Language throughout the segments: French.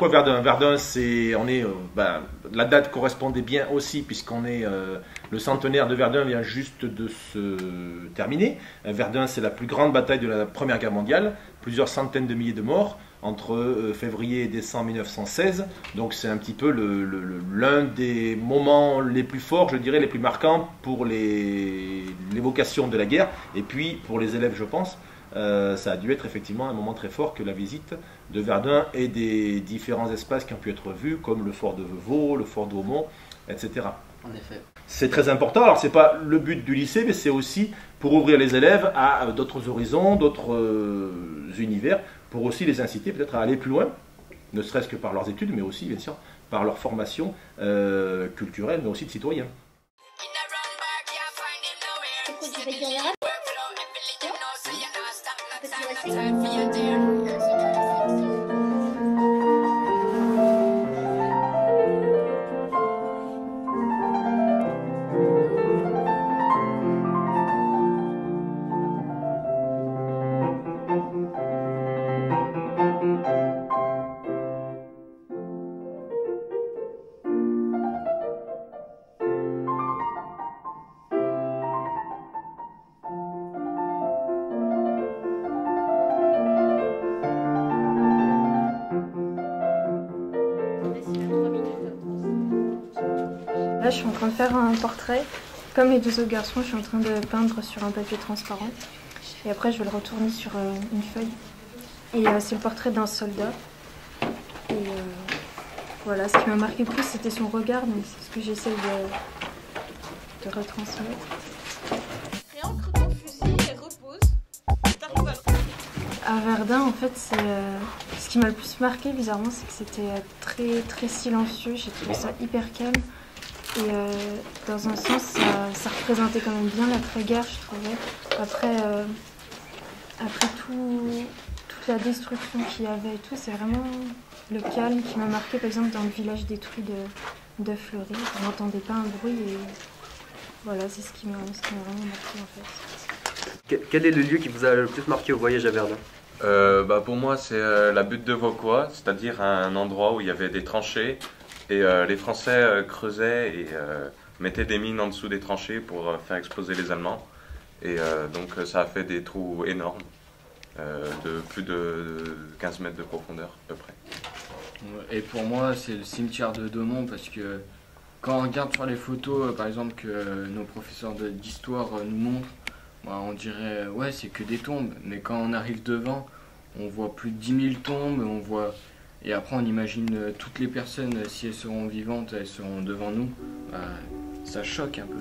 pourquoi Verdun? Verdun, la date correspondait bien aussi, puisqu'on est le centenaire de Verdun vient juste de se terminer. Verdun, c'est la plus grande bataille de la Première Guerre mondiale, plusieurs centaines de milliers de morts entre février et décembre 1916. Donc c'est un petit peu l'un des moments les plus forts, je dirais, les plus marquants pour l'évocation de la guerre. Et puis pour les élèves, je pense, ça a dû être effectivement un moment très fort que la visite de Verdun et des différents espaces qui ont pu être vus, comme le fort de Vevey, le fort d'Aumont, etc. En effet. C'est très important. Alors c'est pas le but du lycée, mais c'est aussi pour ouvrir les élèves à d'autres horizons, d'autres univers, pour aussi les inciter peut-être à aller plus loin, ne serait-ce que par leurs études, mais aussi bien sûr par leur formation culturelle, mais aussi de citoyens. Là, je suis en train de faire un portrait. Comme les deux autres garçons, je suis en train de peindre sur un papier transparent. Et après, je vais le retourner sur une feuille. Et c'est le portrait d'un soldat. Et voilà, ce qui m'a marqué le plus, c'était son regard. Donc c'est ce que j'essaie de retransmettre. Réancre ton fusil et repose. T'arrives À Verdun, en fait, ce qui m'a le plus marqué, bizarrement, c'est que c'était très, très silencieux. J'ai trouvé ça hyper calme. Et dans un sens, ça représentait quand même bien l'après-guerre, je trouvais. Après toute la destruction qu'il y avait et tout, c'est vraiment le calme qui m'a marqué. Par exemple, dans le village détruit de Fleury, on n'entendait pas un bruit. Et voilà, c'est ce qui m'a vraiment marqué en fait. Quel est le lieu qui vous a le plus marqué au voyage à Verdun? Pour moi, c'est la butte de Vauquois, c'est-à-dire un endroit où il y avait des tranchées. Et les Français creusaient et mettaient des mines en dessous des tranchées pour faire exploser les Allemands. Et donc ça a fait des trous énormes, de plus de 15 mètres de profondeur à peu près. Et pour moi, c'est le cimetière de Daumont parce que quand on regarde sur les photos, par exemple, que nos professeurs d'histoire nous montrent, on dirait ouais, c'est que des tombes. Mais quand on arrive devant, on voit plus de 10 000 tombes, on voit... Et après, on imagine toutes les personnes, si elles seront vivantes, elles seront devant nous. Ça choque un peu.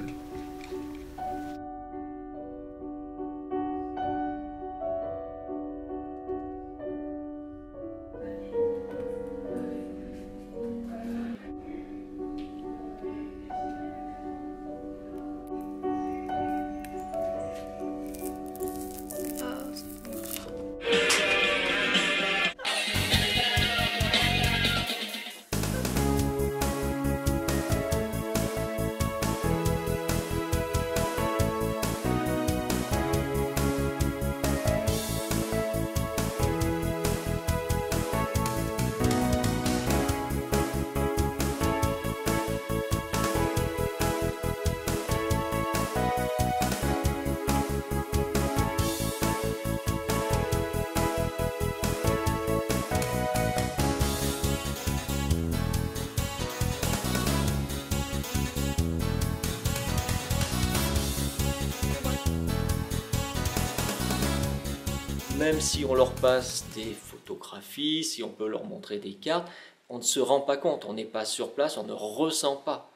Même si on leur passe des photographies, si on peut leur montrer des cartes, on ne se rend pas compte, on n'est pas sur place, on ne ressent pas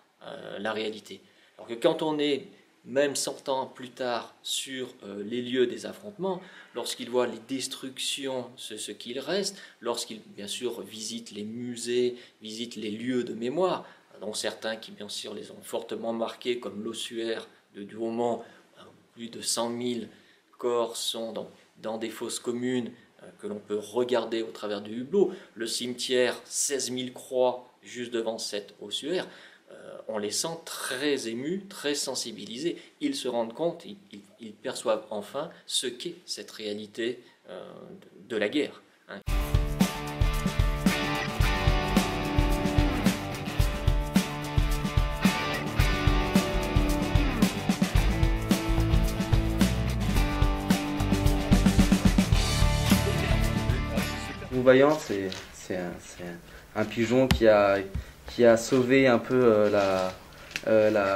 la réalité. Alors que quand on est, même 100 ans plus tard, sur les lieux des affrontements, lorsqu'ils voient les destructions, ce qu'il reste, lorsqu'ils, bien sûr, visitent les musées, visitent les lieux de mémoire, dont certains qui, bien sûr, les ont fortement marqués, comme l'ossuaire de Douaumont, plus de 100 000 corps sont dans des fosses communes que l'on peut regarder au travers du hublot, le cimetière, 16 000 croix juste devant cet ossuaire, on les sent très émus, très sensibilisés. Ils se rendent compte, ils perçoivent enfin ce qu'est cette réalité de la guerre. Vaillant, c'est un pigeon qui a sauvé un peu la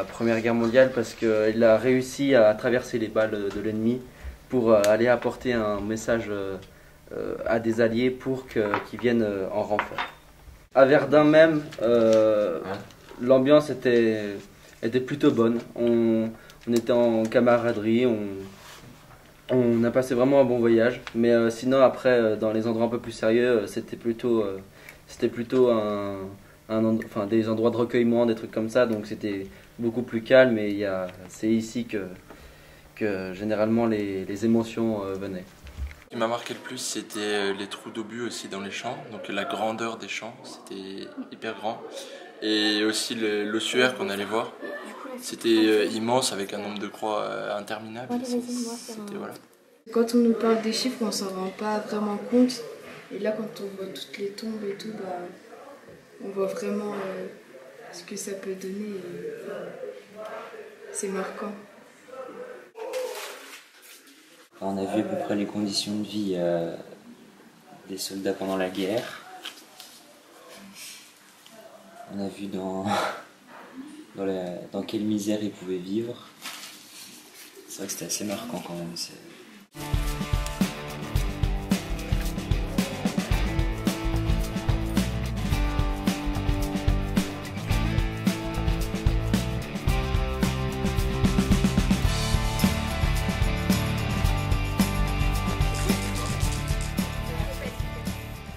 Première Guerre mondiale parce qu'il a réussi à traverser les balles de l'ennemi pour aller apporter un message à des alliés pour qu'ils viennent en renfort. À Verdun même, l'ambiance était plutôt bonne. On était en camaraderie, on a passé vraiment un bon voyage. Mais sinon après, dans les endroits un peu plus sérieux, c'était plutôt des endroits de recueillement, des trucs comme ça. Donc c'était beaucoup plus calme et c'est ici que généralement les émotions venaient. Ce qui m'a marqué le plus, c'était les trous d'obus aussi dans les champs, donc la grandeur des champs, c'était hyper grand. Et aussi l'ossuaire qu'on allait voir, c'était immense avec un nombre de croix interminable. Voilà. Quand on nous parle des chiffres, on s'en rend pas vraiment compte. Et là, quand on voit toutes les tombes et tout, on voit vraiment ce que ça peut donner. C'est marquant. On a vu à peu près les conditions de vie des soldats pendant la guerre. On a vu dans quelle misère ils pouvaient vivre. C'est vrai que c'était assez marquant quand même.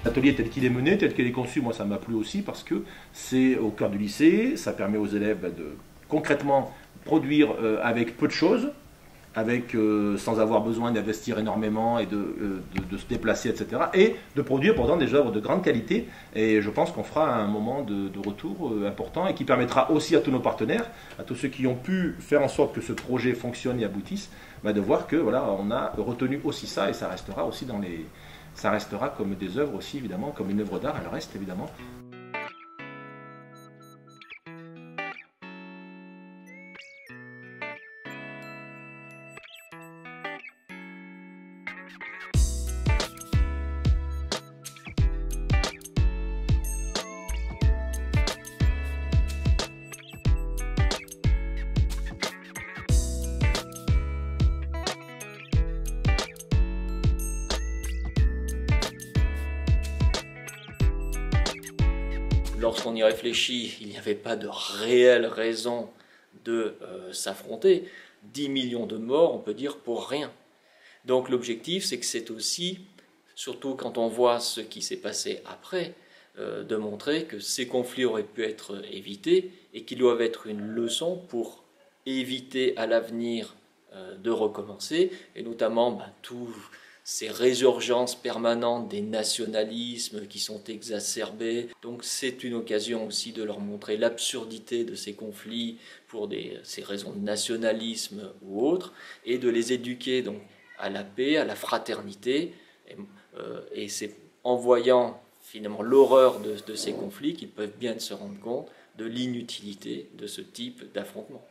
L'atelier tel qu'il est mené, tel qu'il est conçu, moi ça m'a plu aussi parce que c'est au cœur du lycée, ça permet aux élèves de concrètement produire avec peu de choses, sans avoir besoin d'investir énormément et de se déplacer, etc. Et de produire pourtant des œuvres de grande qualité. Et je pense qu'on fera un moment de retour important et qui permettra aussi à tous nos partenaires, à tous ceux qui ont pu faire en sorte que ce projet fonctionne et aboutisse, de voir que voilà, on a retenu aussi ça et ça restera aussi ça restera comme des œuvres aussi évidemment, comme une œuvre d'art, elle reste évidemment. Lorsqu'on y réfléchit, il n'y avait pas de réelle raison de s'affronter. 10 millions de morts, on peut dire, pour rien. Donc l'objectif, c'est que c'est aussi, surtout quand on voit ce qui s'est passé après, de montrer que ces conflits auraient pu être évités et qu'ils doivent être une leçon pour éviter à l'avenir de recommencer, et notamment tous ces résurgences permanentes des nationalismes qui sont exacerbés. Donc c'est une occasion aussi de leur montrer l'absurdité de ces conflits pour ces raisons de nationalisme ou autres, et de les éduquer donc à la paix, à la fraternité, et c'est en voyant finalement l'horreur de ces conflits qu'ils peuvent bien se rendre compte de l'inutilité de ce type d'affrontement.